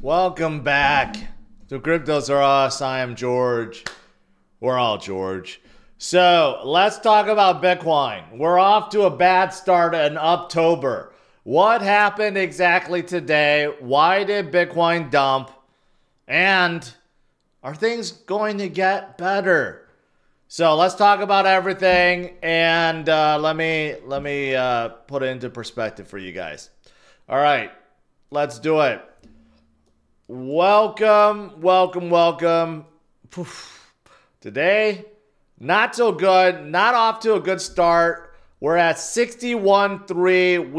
Welcome back to CryptosRUs. I am George. We're all George. So let's talk about Bitcoin. We're off to a bad start in October. What happened exactly today? Why did Bitcoin dump? And are things going to get better? So let's talk about everything, and let me put it into perspective for you guys. All right, let's do it. Welcome. Today, not so good. Not off to a good start. We're at 61.3.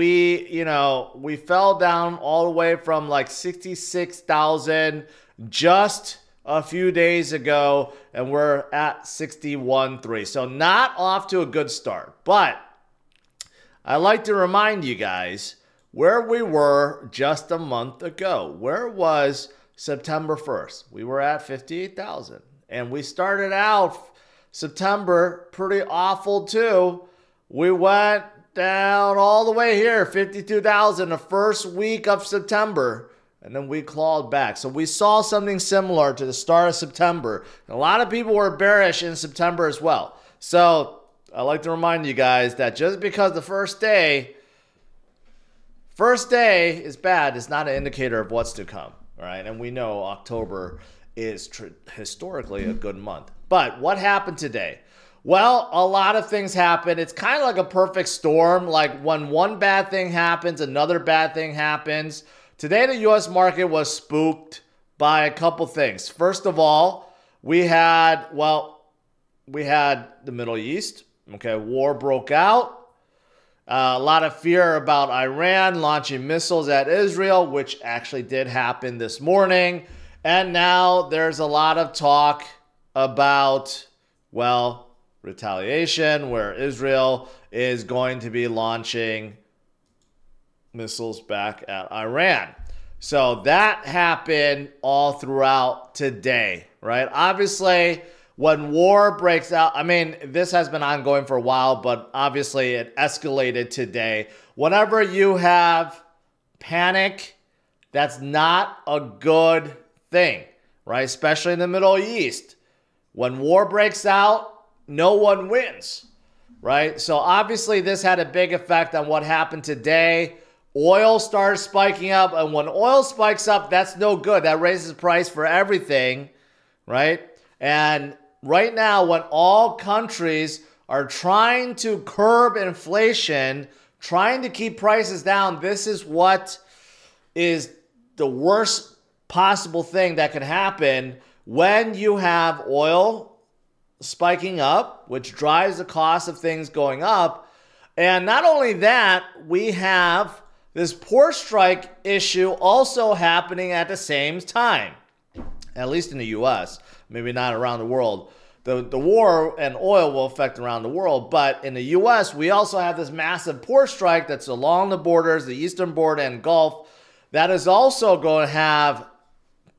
We fell down all the way from like 66,000 just a few days ago, and we're at 61.3. So not off to a good start. But I like to remind you guys where we were just a month ago. Where was September 1st? We were at 58,000. And we started out September pretty awful too. We went down all the way here, 52,000 the first week of September. And then we clawed back. So we saw something similar to the start of September. And a lot of people were bearish in September as well. So I like to remind you guys that just because the first day is bad is not an indicator of what's to come, all right? And we know October is historically a good month. But what happened today? Well, a lot of things happened. It's kind of like a perfect storm. Like when one bad thing happens, another bad thing happens. Today, the U.S. market was spooked by a couple things. First of all, we had the Middle East. Okay, war broke out. A lot of fear about Iran launching missiles at Israel, which actually did happen this morning. And now there's a lot of talk about, well, retaliation, where Israel is going to be launching missiles back at Iran. So that happened all throughout today, right? Obviously, when war breaks out, I mean, this has been ongoing for a while, but obviously it escalated today. Whenever you have panic, that's not a good thing, right? Especially in the Middle East. When war breaks out, no one wins, right? So obviously this had a big effect on what happened today. Oil started spiking up, and when oil spikes up, that's no good. That raises the price for everything, right? And right now, when all countries are trying to curb inflation, trying to keep prices down, this is what is the worst possible thing that can happen when you have oil spiking up, which drives the cost of things going up. And not only that, we have this port strike issue also happening at the same time, at least in the U.S., maybe not around the world. The war and oil will affect around the world, but in the U.S., we also have this massive port strike that's along the borders, the eastern border and Gulf, that is also going to have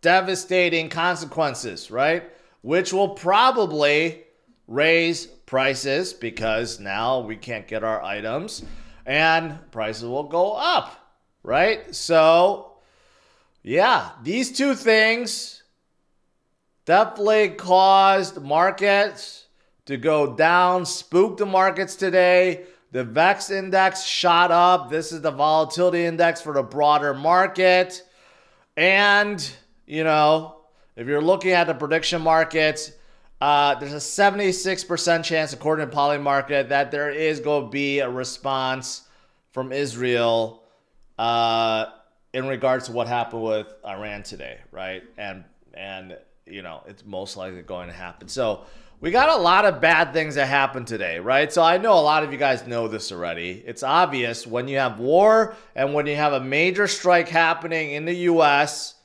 devastating consequences, right? Which will probably raise prices because now we can't get our items and prices will go up, right? So, yeah, these two things definitely caused markets to go down, spooked the markets today. The VEX index shot up. This is the volatility index for the broader market. And, you know, if you're looking at the prediction markets, there's a 76% chance, according to Polymarket, that there is going to be a response from Israel in regards to what happened with Iran today, right? And you know, it's most likely going to happen. So we got a lot of bad things that happened today, right? So I know a lot of you guys know this already. It's obvious when you have war and when you have a major strike happening in the U.S.,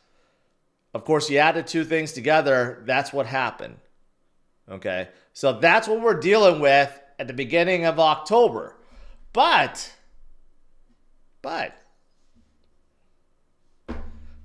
of course, you add the two things together, that's what happened. Okay, so that's what we're dealing with at the beginning of October. But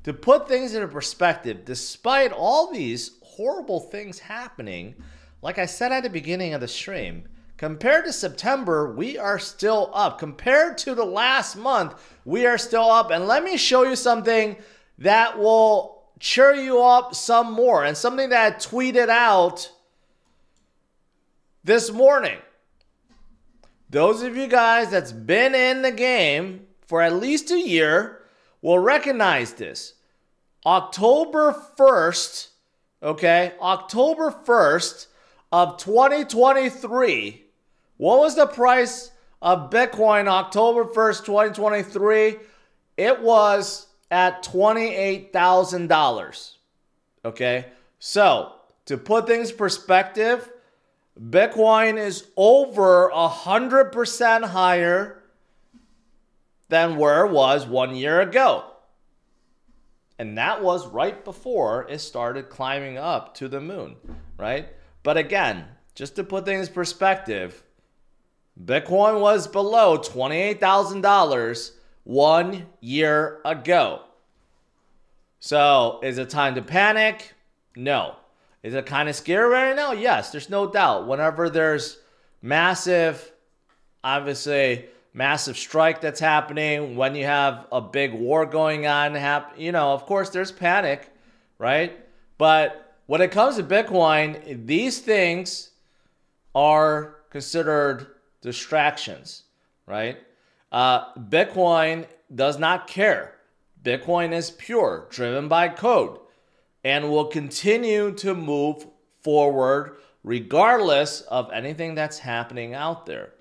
to put things into perspective, despite all these horrible things happening, like I said at the beginning of the stream, compared to September, we are still up. Compared to the last month, we are still up. And let me show you something that will cheer you up some more, and something that I tweeted out this morning. Those of you guys that's been in the game for at least a year will recognize this. October 1st, okay, October 1st of 2023, what was the price of Bitcoin October 1st, 2023? It was at $28,000, okay? So, to put things in perspective, Bitcoin is over 100% higher than where it was 1 year ago. And that was right before it started climbing up to the moon, right? But again, just to put things in perspective, Bitcoin was below $28,000 1 year ago. So is it time to panic? No. Is it kind of scary right now? Yes, there's no doubt. Whenever there's massive, obviously, massive strike that's happening, when you have a big war going on, of course there's panic, right? But when it comes to Bitcoin, these things are considered distractions, right? Bitcoin does not care. Bitcoin is pure, driven by code, and will continue to move forward regardless of anything that's happening out there.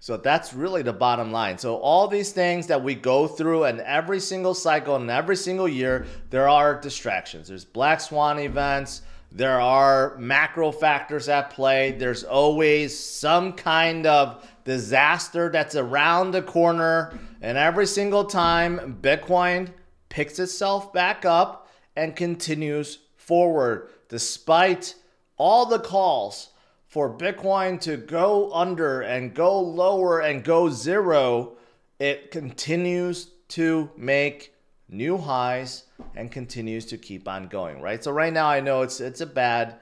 So that's really the bottom line. So all these things that we go through in every single cycle and every single year, there are distractions. There's black swan events. There are macro factors at play. There's always some kind of disaster that's around the corner. And every single time, Bitcoin picks itself back up and continues forward, despite all the calls for Bitcoin to go under and go lower and go zero. It continues to make new highs and continues to keep on going, right? So right now I know it's bad.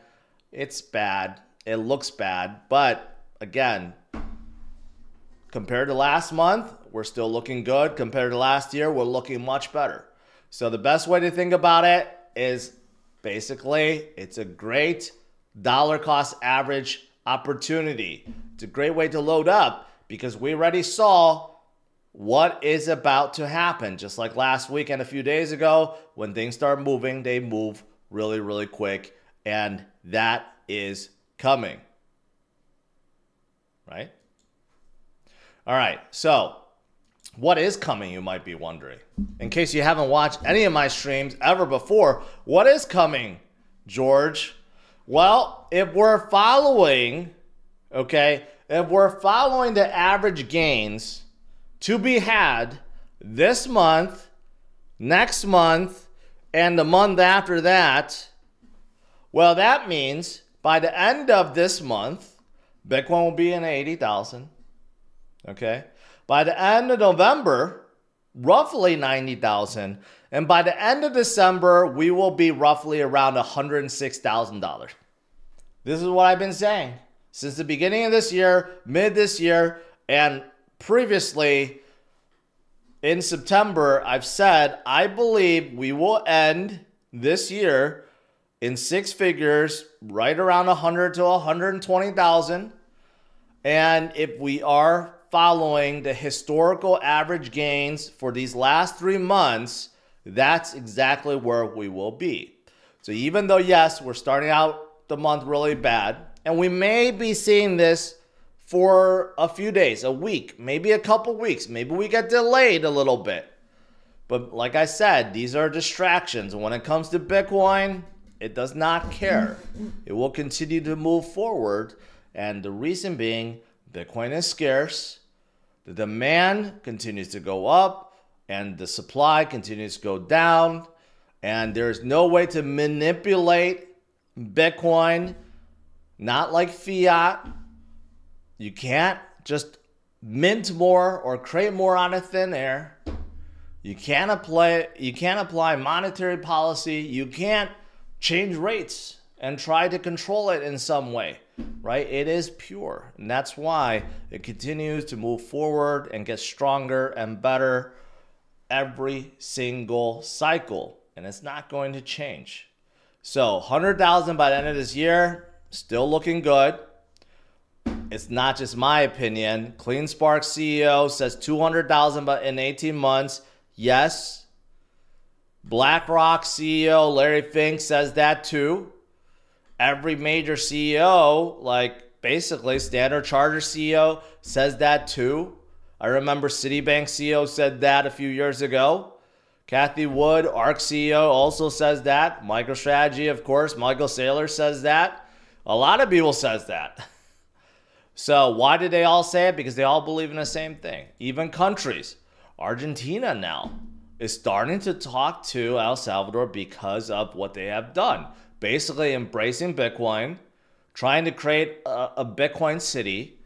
It looks bad, but again, compared to last month, we're still looking good. Compared to last year, we're looking much better. So the best way to think about it is basically it's a great dollar cost average opportunity. It's a great way to load up because we already saw what is about to happen. Just like last week and a few days ago, when things start moving, they move really, really quick, and that is coming, right? All right, so what is coming, you might be wondering. In case you haven't watched any of my streams ever before, what is coming, George? Well, if we're following, if we're following the average gains to be had this month, next month, and the month after that, well, that means by the end of this month, Bitcoin will be in 80,000, okay? By the end of November, roughly 90,000. And by the end of December, we will be roughly around $106,000. This is what I've been saying since the beginning of this year, mid this year, and previously in September, I've said I believe we will end this year in six figures, right around 100 to 120,000. And if we are following the historical average gains for these last 3 months, that's exactly where we will be. So even though, yes, we're starting out the month really bad, and we may be seeing this for a few days, a week, maybe a couple weeks, maybe we get delayed a little bit. But like I said, these are distractions. When it comes to Bitcoin, it does not care. It will continue to move forward. And the reason being, Bitcoin is scarce, the demand continues to go up, and the supply continues to go down, and there's no way to manipulate Bitcoin, not like fiat. You can't just mint more or create more out of thin air. You can't apply monetary policy. You can't change rates and try to control it in some way, right? It is pure. And that's why it continues to move forward and get stronger and better. every single cycle, and it's not going to change. So 100,000 by the end of this year, still looking good. It's not just my opinion. CleanSpark CEO says 200,000 in 18 months. Yes. BlackRock CEO Larry Fink says that too. Every major CEO, like basically Standard Chartered CEO, says that too. I remember Citibank CEO said that a few years ago. Kathy Wood, ARC CEO, also says that. MicroStrategy, of course, Michael Saylor says that. A lot of people says that. So why did they all say it? Because they all believe in the same thing. Even countries. Argentina now is starting to talk to El Salvador because of what they have done. Basically embracing Bitcoin, trying to create a Bitcoin city,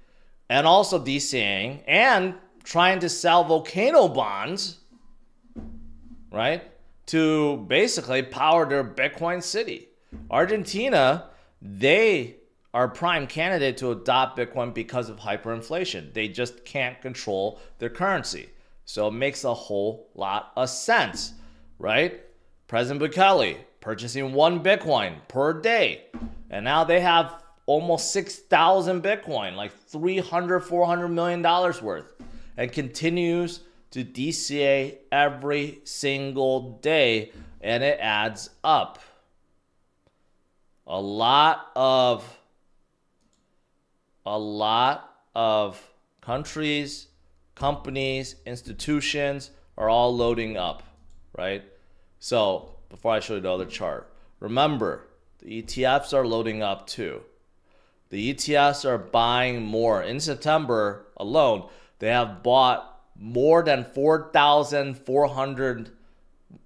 and also DCAing, and trying to sell volcano bonds, right, to basically power their Bitcoin city. Argentina, they are a prime candidate to adopt Bitcoin because of hyperinflation. They just can't control their currency. So it makes a whole lot of sense, right? President Bukele purchasing 1 Bitcoin per day. And now they have almost 6,000 Bitcoin, like $300-400 million worth, and continues to DCA every single day, and it adds up. A lot of countries, companies, institutions are all loading up, right? So before I show you the other chart, remember the ETFs are loading up too. The ETFs are buying more. In September alone, they have bought more than 4,400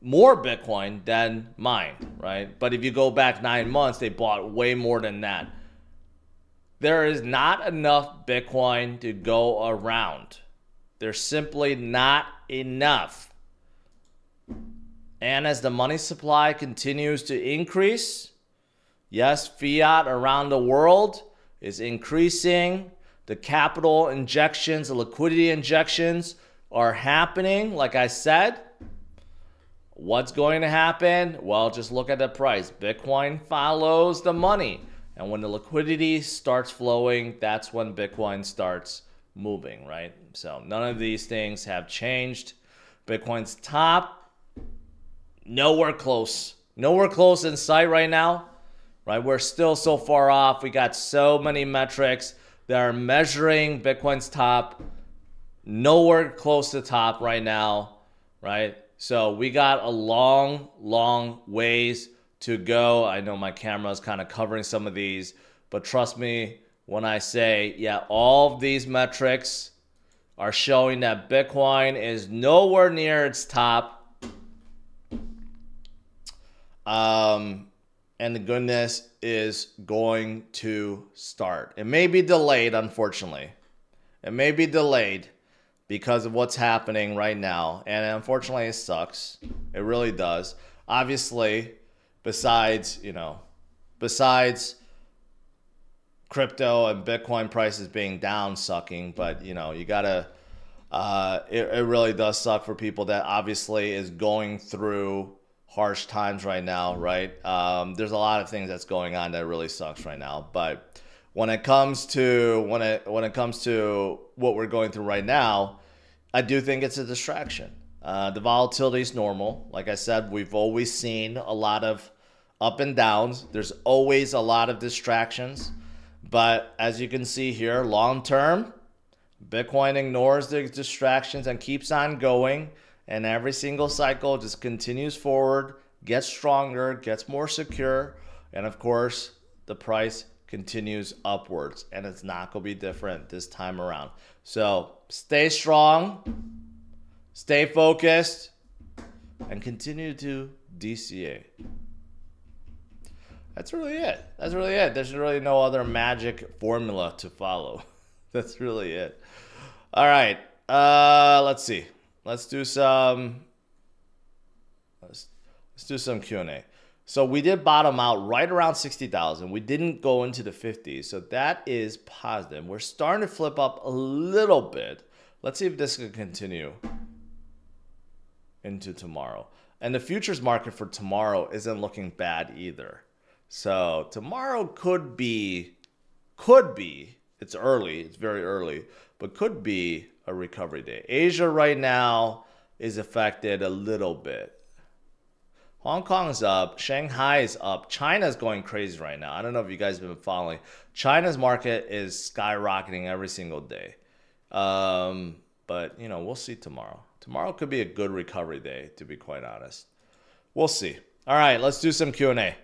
more Bitcoin than mined, right? But if you go back 9 months, they bought way more than that. There is not enough Bitcoin to go around. There's simply not enough. And as the money supply continues to increase, yes, fiat around the world is increasing. The capital injections, the liquidity injections are happening. Like I said, what's going to happen? Well, just look at the price. Bitcoin follows the money. And when the liquidity starts flowing, that's when Bitcoin starts moving, right? So none of these things have changed. Bitcoin's top, nowhere close in sight right now, right? We're still so far off. We got so many metrics that are measuring Bitcoin's top, nowhere close to top right now, right? So we got a long ways to go. I know my camera is kind of covering some of these, but trust me when I say, yeah, all of these metrics are showing that Bitcoin is nowhere near its top. And the goodness is going to start. It may be delayed, unfortunately. It may be delayed because of what's happening right now. And unfortunately, it sucks. It really does. Obviously, besides crypto and Bitcoin prices being down sucking, but you gotta, it really does suck for people that obviously is going through harsh times right now, right? There's a lot of things that's going on that really sucks right now, but when it comes to when it comes to what we're going through right now, I do think it's a distraction. The volatility is normal. Like I said, we've always seen a lot of up and downs. There's always a lot of distractions. But as you can see here, long term, Bitcoin ignores the distractions and keeps on going. And every single cycle just continues forward, gets stronger, gets more secure. And of course, the price continues upwards. And it's not going to be different this time around. So stay strong, stay focused, and continue to DCA. That's really it. There's really no other magic formula to follow. That's really it. All right. Let's see. Let's do some Q&A. So we did bottom out right around 60,000. We didn't go into the 50s. So that is positive. We're starting to flip up a little bit. Let's see if this can continue. into tomorrow. And the futures market for tomorrow isn't looking bad either. So tomorrow could be, it's early, it's very early, but could be a recovery day. Asia right now is affected a little bit. Hong Kong is up, Shanghai is up, China's going crazy right now. I don't know if you guys have been following. China's market is skyrocketing every single day. But, you know, we'll see tomorrow. Tomorrow could be a good recovery day, to be quite honest. We'll see. All right, let's do some Q&A.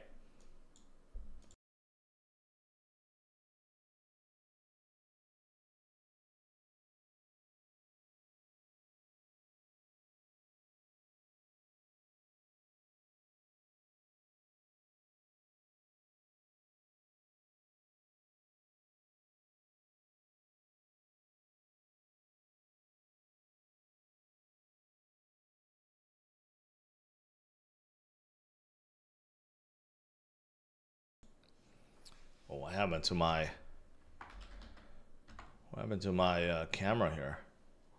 Oh, what happened to my camera here?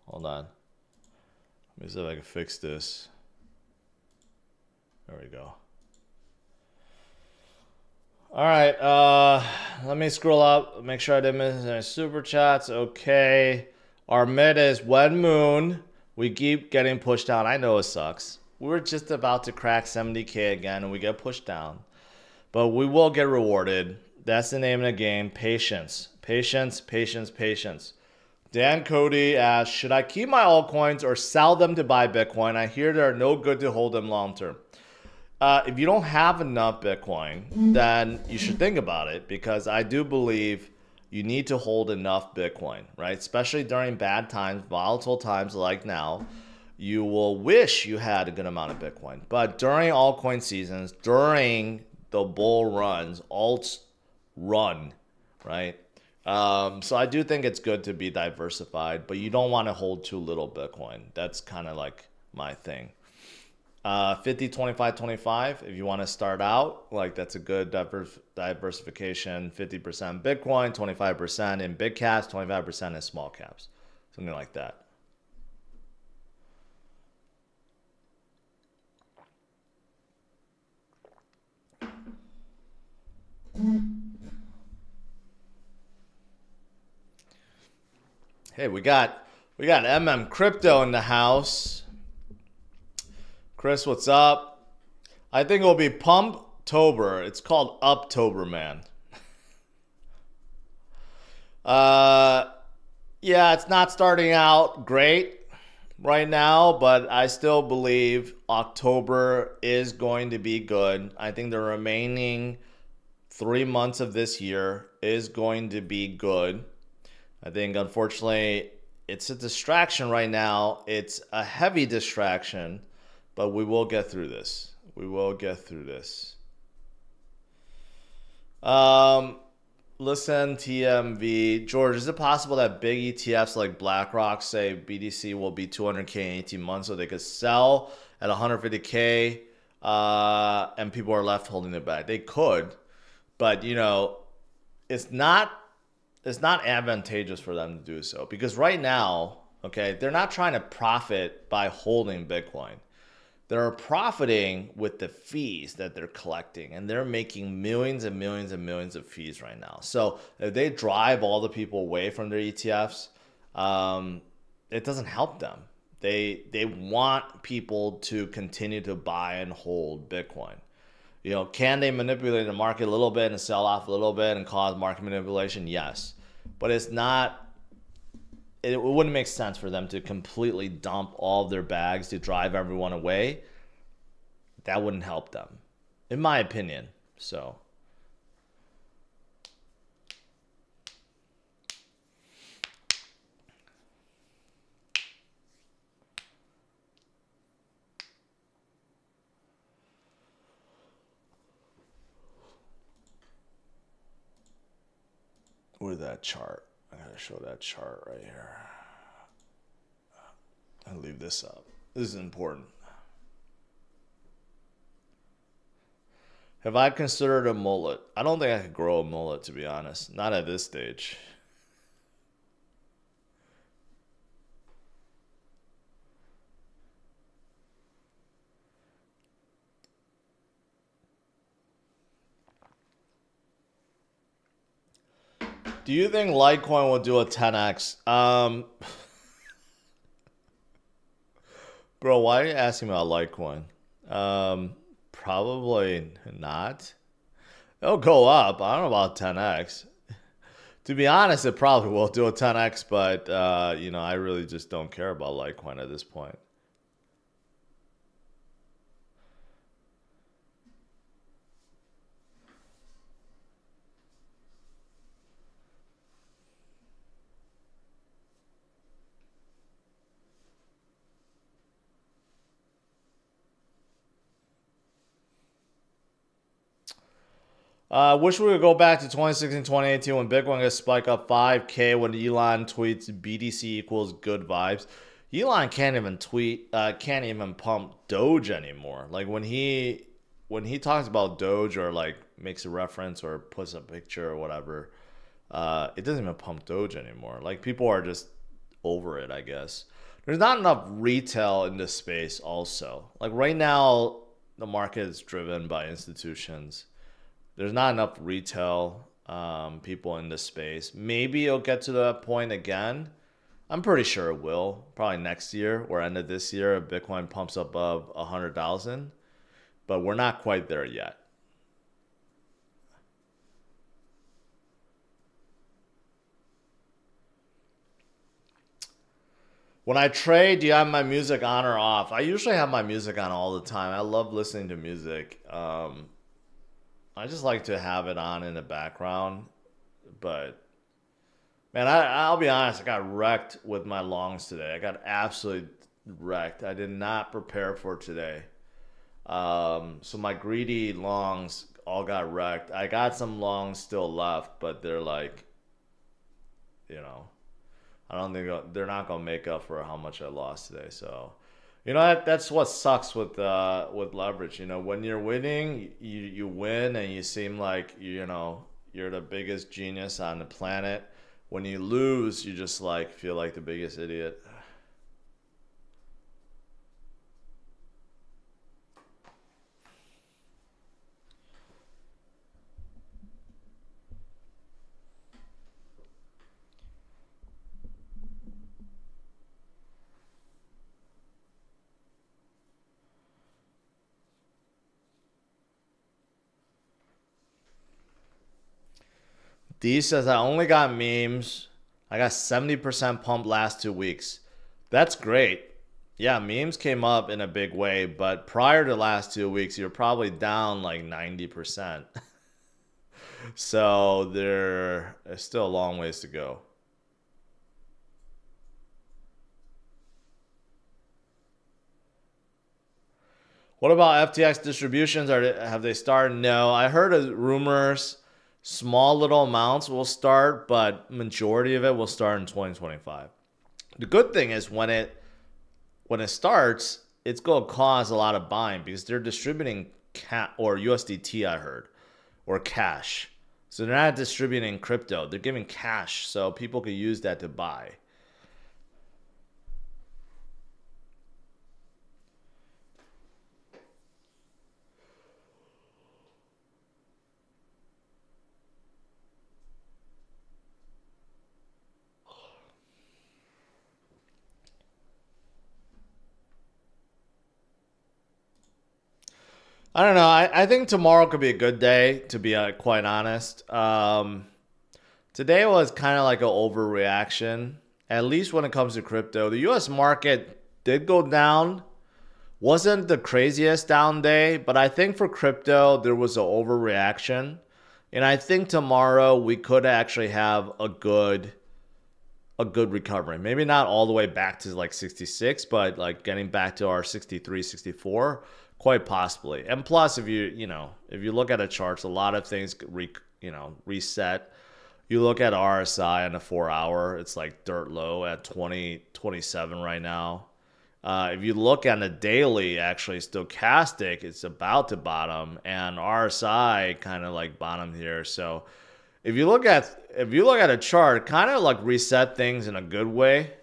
Hold on. Let me see if I can fix this. There we go. All right, let me scroll up, make sure I didn't miss any super chats. Okay. Our mid is Wen Moon. We keep getting pushed down. I know it sucks. We were just about to crack 70K again and we get pushed down. But we will get rewarded. That's the name of the game. Patience. Patience, patience, patience. Dan Cody asks, should I keep my altcoins or sell them to buy Bitcoin? I hear they're no good to hold them long term. If you don't have enough Bitcoin, then you should think about it, because I do believe you need to hold enough Bitcoin, right? Especially during bad times, volatile times like now, you will wish you had a good amount of Bitcoin. But during altcoin seasons, during the bull runs, alts run, right? So I do think it's good to be diversified, but you don't want to hold too little Bitcoin. That's kind of like my thing. 50, 25, 25. If you want to start out, like, that's a good diversification. 50% Bitcoin, 25% in big caps, 25% in small caps. Something like that. Hey, we got MM Crypto in the house. Chris, what's up? I think it'll be Pumptober. It's called Uptober, man. Yeah, it's not starting out great right now, but I still believe October is going to be good. I think the remaining 3 months of this year is going to be good. I think, unfortunately, it's a distraction right now. It's a heavy distraction, but we will get through this. We will get through this. Listen, TMV. George, is it possible that big ETFs like BlackRock say BTC will be 200K in 18 months so they could sell at 150K and people are left holding it back? They could, but, you know, it's not advantageous for them to do so, because right now, okay, they're not trying to profit by holding Bitcoin. They're profiting with the fees that they're collecting, and they're making millions and millions and millions of fees right now. So if they drive all the people away from their ETFs, it doesn't help them. They want people to continue to buy and hold Bitcoin. You know, can they manipulate the market a little bit and sell off a little bit and cause market manipulation? Yes. But it's not, it wouldn't make sense for them to completely dump all of their bags to drive everyone away. That wouldn't help them, in my opinion. So. Where's that chart? I gotta show that chart right here. I'll leave this up. This is important. Have I considered a mullet? I don't think I could grow a mullet, to be honest. Not at this stage. Do you think Litecoin will do a 10x? Bro, why are you asking about Litecoin? Probably not. It'll go up. I don't know about 10x. To be honest, it probably will do a 10x, but I really just don't care about Litecoin at this point. Wish we would go back to 2016, 2018 when Bitcoin could spike up 5K when Elon tweets BTC equals good vibes. Elon can't even can't even pump Doge anymore. Like when he talks about Doge or like makes a reference or puts a picture or whatever, it doesn't even pump Doge anymore. Like people are just over it, I guess. There's not enough retail in this space also. Like right now, the market is driven by institutions. There's not enough retail people in this space. Maybe it'll get to that point again. I'm pretty sure it will. Probably next year or end of this year if Bitcoin pumps above 100,000. But we're not quite there yet. When I trade, do you have my music on or off? I usually have my music on all the time. I love listening to music. I just like to have it on in the background, but man, I'll be honest, I got wrecked with my longs today. I got absolutely wrecked. I did not prepare for today. So my greedy longs all got wrecked. I got some longs still left, but they're like, I don't think they're not gonna make up for how much I lost today. So. That's what sucks with leverage. When you're winning, you win and you seem like you're the biggest genius on the planet. When you lose, you just like feel like the biggest idiot. D says, I only got memes. I got 70% pump last 2 weeks. That's great. Yeah, memes came up in a big way, but prior to last 2 weeks, you're probably down like 90%. So there's still a long ways to go. What about FTX distributions? Have they started? No, I heard rumors. Small little amounts will start, but majority of it will start in 2025. The good thing is when it starts, it's going to cause a lot of buying because they're distributing or USDT, I heard, or cash. So they're not distributing crypto. They're giving cash so people can use that to buy. I don't know. I think tomorrow could be a good day, to be quite honest. Today was kind of like an overreaction, at least when it comes to crypto. The U.S. market did go down. Wasn't the craziest down day, but I think for crypto, there was an overreaction. And I think tomorrow we could actually have a good recovery. Maybe not all the way back to like 66, but like getting back to our 63, 64. Quite possibly. And plus, if you look at the charts, a lot of things reset. You look at RSI on a 4-hour, it's like dirt low at 2027 right now. If you look on the daily, actually stochastic, it's about to bottom, and RSI kind of like bottomed here. So if you look at a chart, kind of like reset things in a good way.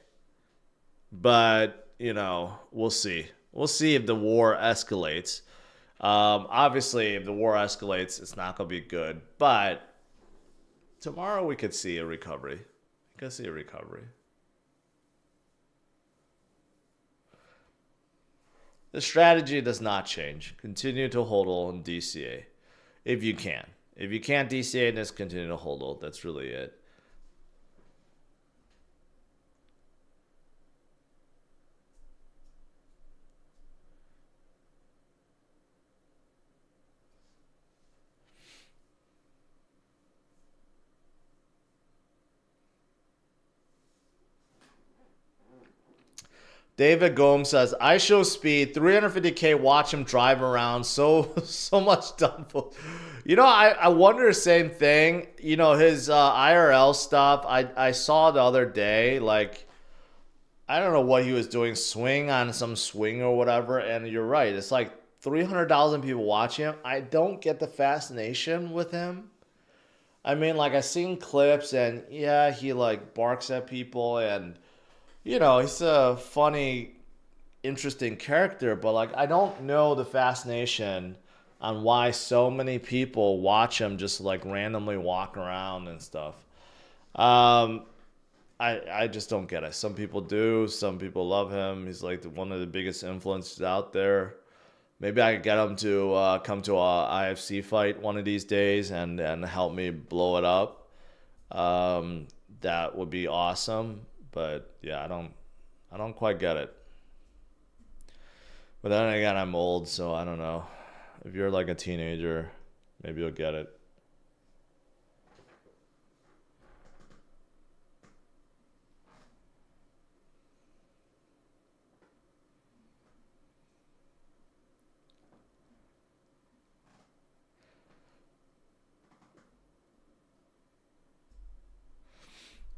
But we'll see. We'll see if the war escalates. Obviously, if the war escalates, it's not going to be good. But tomorrow we could see a recovery. We could see a recovery. The strategy does not change. Continue to hodl on DCA if you can. If you can't DCA, just continue to hodl. That's really it. David Gomes says, I show speed, 350K, watch him drive around. So much done for. You know, I wonder the same thing. You know, his IRL stuff, I saw the other day, like, I don't know what he was doing, swing on some swing or whatever. And you're right. It's like 300,000 people watching him. I don't get the fascination with him. I mean, like, I've seen clips and yeah, he like barks at people and, you know, he's a funny, interesting character, but like I don't know the fascination on why so many people watch him just like randomly walk around and stuff. I just don't get it. Some people do. Some people love him. He's like one of the biggest influences out there. Maybe I could get him to come to a IFC fight one of these days and help me blow it up. That would be awesome. But yeah, I don't quite get it. But then again, I'm old, so I don't know. If you're like a teenager, maybe you'll get it.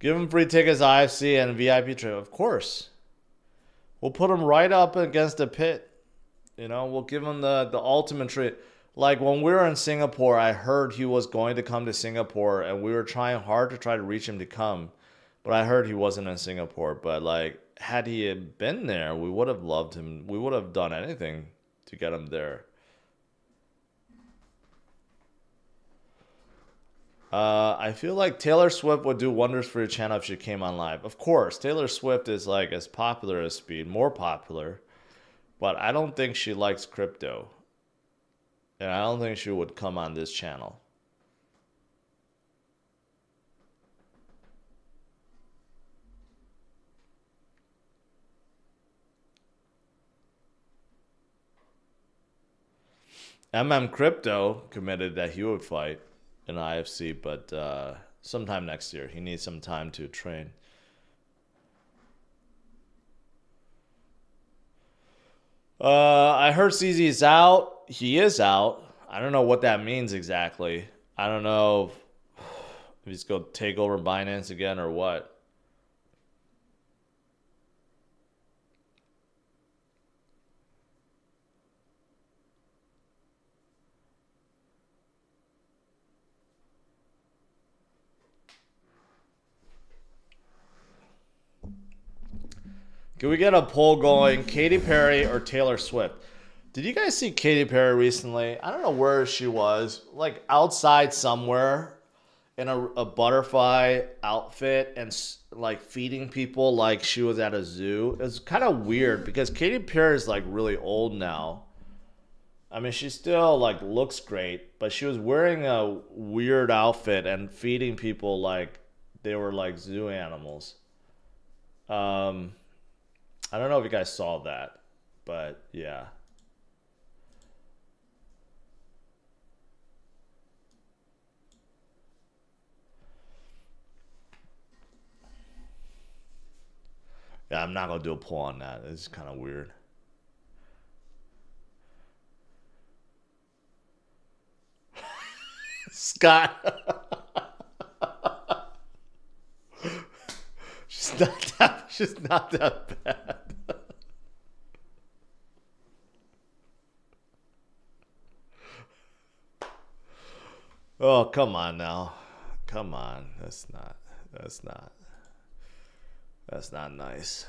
Give him free tickets, IFC, and VIP trip. Of course. We'll put him right up against the pit. You know, we'll give him the ultimate treat. Like when we were in Singapore, I heard he was going to come to Singapore, and we were trying hard to try to reach him to come. But I heard he wasn't in Singapore. But like, had he been there, we would have loved him. We would have done anything to get him there. I feel like Taylor Swift would do wonders for your channel if she came on live. Of course, Taylor Swift is like as popular as Speed, more popular. But I don't think she likes crypto. And I don't think she would come on this channel. Crypto committed that he would fight in IFC, but sometime next year. He needs some time to train. I heard CZ is out. He is out. I don't know what that means exactly. I don't know if he's going to take over Binance again or what. Can we get a poll going? Katy Perry or Taylor Swift? Did you guys see Katy Perry recently? I don't know where she was. Like outside somewhere in a butterfly outfit and like feeding people like she was at a zoo. It's kind of weird because Katy Perry is like really old now. I mean, she still like looks great, but she was wearing a weird outfit and feeding people like they were like zoo animals. I don't know if you guys saw that, but yeah. Yeah, I'm not going to do a poll on that. It's kind of weird. Scott. She's not that bad. Oh, come on now. Come on. That's not nice.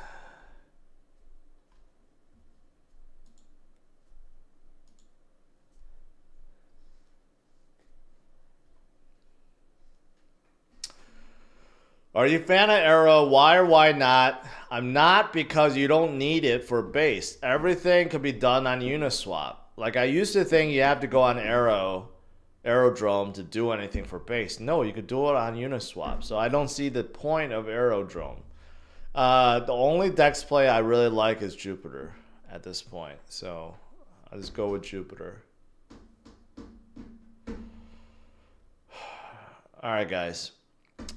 Are you a fan of Arrow? Why or why not? I'm not, because you don't need it for base. Everything could be done on Uniswap. Like, I used to think you have to go on Aerodrome to do anything for base. No, you could do it on Uniswap. So I don't see the point of Aerodrome. The only DEX play I really like is Jupiter at this point. So I'll just go with Jupiter. All right, guys.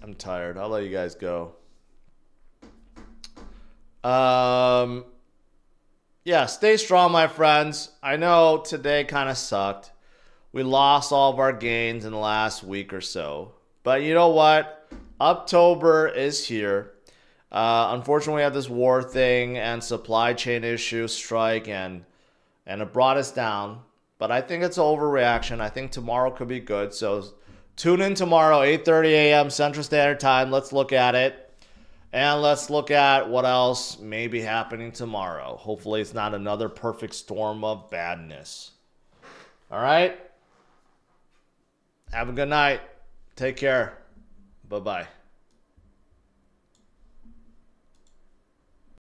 I'm tired. I'll let you guys go. Yeah, stay strong, my friends. I know today kind of sucked. We lost all of our gains in the last week or so. But you know what? October is here. Unfortunately, we have this war thing and supply chain issues strike, and it brought us down. But I think it's an overreaction. I think tomorrow could be good. So tune in tomorrow, 8:30 a.m. Central Standard Time. Let's look at it. And let's look at what else may be happening tomorrow. Hopefully it's not another perfect storm of badness. All right? Have a good night. Take care. Bye-bye.